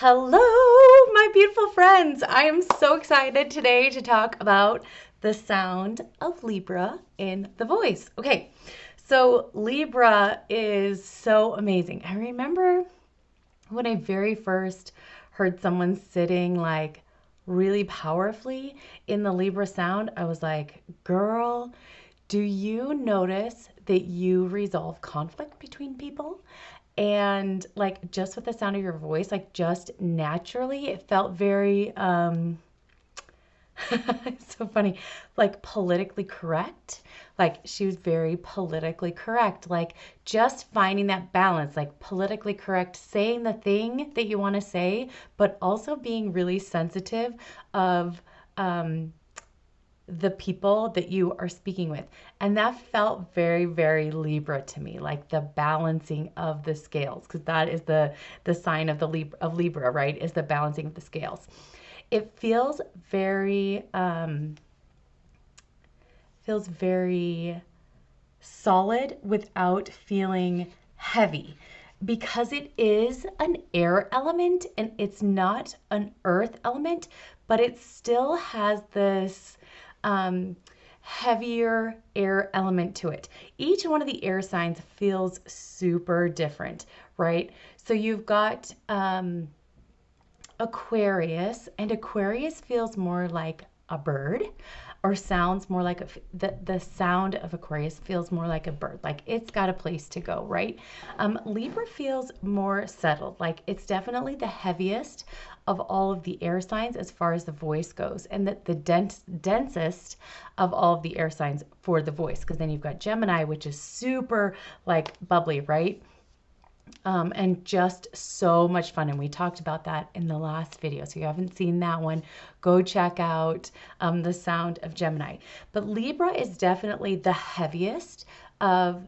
Hello, my beautiful friends. I am so excited today to talk about the sound of Libra in the voice. Okay, so Libra is so amazing. I remember when I very first heard someone sitting like really powerfully in the Libra sound, I was like, girl, do you notice that you resolve conflict between people? And like just with the sound of your voice, like just naturally, it felt very it's so funny, like politically correct. Like she was very politically correct, like just finding that balance, like politically correct, saying the thing that you want to say, but also being really sensitive of the people that you are speaking with. And that felt very, very Libra to me, like the balancing of the scales, because that is the sign of the Libra, right? Is the balancing of the scales. It feels very solid without feeling heavy because it is an air element and it's not an earth element, but it still has this heavier air element to it. Each one of the air signs feels super different, right? So you've got Aquarius, and Aquarius feels more like a bird or sounds more like the sound of Aquarius feels more like a bird, like it's got a place to go, right? Libra feels more settled, like it's definitely the heaviest of all of the air signs as far as the voice goes, and the densest of all of the air signs for the voice, because then you've got Gemini, which is super like bubbly, right? And just so much fun. And we talked about that in the last video. So if you haven't seen that one, go check out the sound of Gemini. But Libra is definitely the heaviest of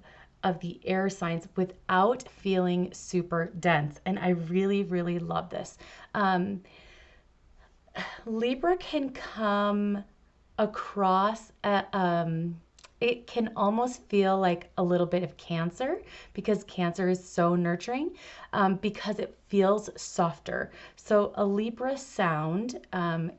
the air signs without feeling super dense. And I really, really love this. Libra can come across it can almost feel like a little bit of Cancer, because Cancer is so nurturing, because it feels softer. So a Libra sound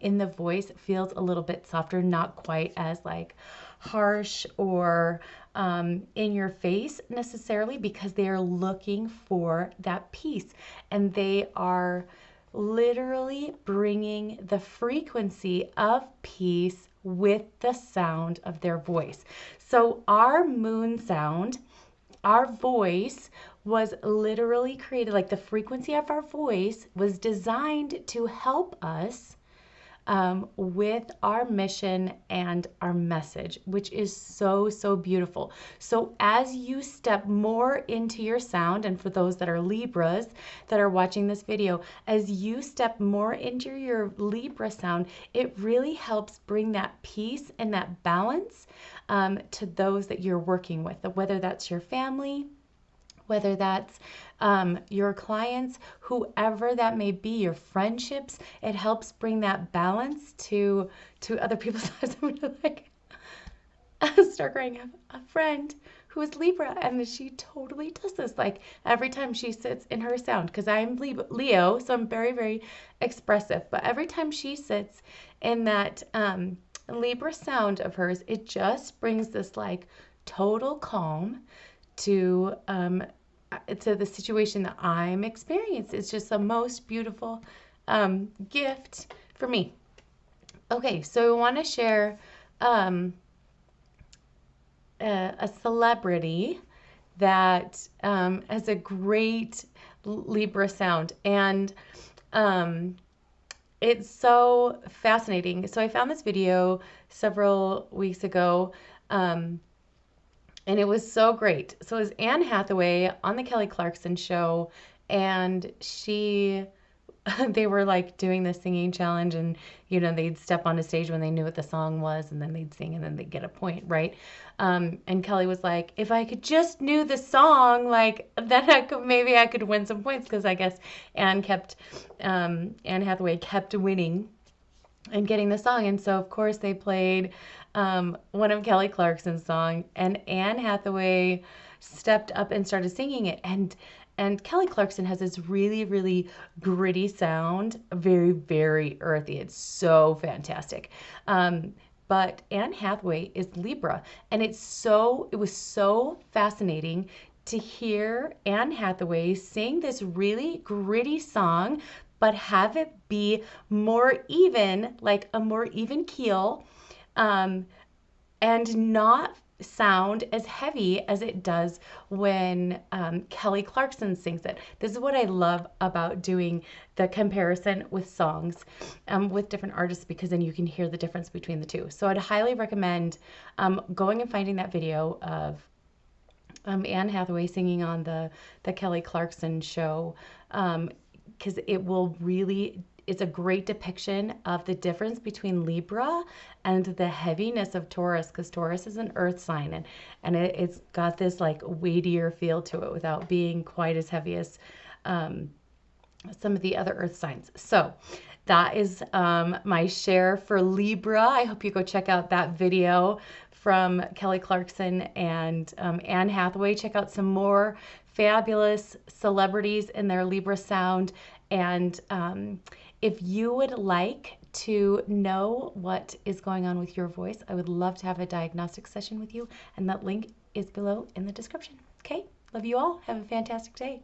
in the voice feels a little bit softer, not quite as like harsh or in your face necessarily, because they are looking for that peace, and they are literally bringing the frequency of peace with the sound of their voice. So our moon sound, our voice was literally created, like the frequency of our voice was designed to help us with our mission and our message, which is so, so beautiful. So as you step more into your sound, and for those that are Libras that are watching this video, as you step more into your Libra sound, it really helps bring that peace and that balance to those that you're working with, whether that's your family, whether that's your clients, whoever that may be, your friendships. It helps bring that balance to other people's lives. I'm gonna like start crying. I have a friend who is Libra, and she totally does this. Like every time she sits in her sound, because I'm Leo, so I'm very, very expressive. But every time she sits in that Libra sound of hers, it just brings this like total calm to the situation that I'm experiencing. It's just the most beautiful gift for me. Okay, so I want to share a celebrity that has a great Libra sound, and it's so fascinating. So I found this video several weeks ago. And it was so great. So it was Anne Hathaway on the Kelly Clarkson show, and they were like doing this singing challenge, and they'd step on a stage when they knew what the song was, and then they'd sing, and then they'd get a point, right? And Kelly was like, if I could just knew the song, like then maybe I could win some points, because I guess Anne Hathaway kept winning and getting the song. And so of course they played one of Kelly Clarkson's song, and Anne Hathaway stepped up and started singing it, and And Kelly Clarkson has this really, really gritty sound, very, very earthy. It's so fantastic. But Anne Hathaway is Libra, and it was so fascinating to hear Anne Hathaway sing this really gritty song, but have it be more even, like a more even keel, um, and not sound as heavy as it does when Kelly Clarkson sings it. This is what I love about doing the comparison with songs with different artists, because then you can hear the difference between the two. So I'd highly recommend going and finding that video of Anne Hathaway singing on the Kelly Clarkson show, because it will really, it's a great depiction of the difference between Libra and the heaviness of Taurus, because Taurus is an earth sign, and it's got this like weightier feel to it without being quite as heavy as some of the other earth signs. So that is my share for Libra. I hope you go check out that video from Kelly Clarkson and Anne Hathaway. Check out some more fabulous celebrities in their Libra sound. And if you would like to know what is going on with your voice, I would love to have a diagnostic session with you. And that link is below in the description. Okay, love you all. Have a fantastic day.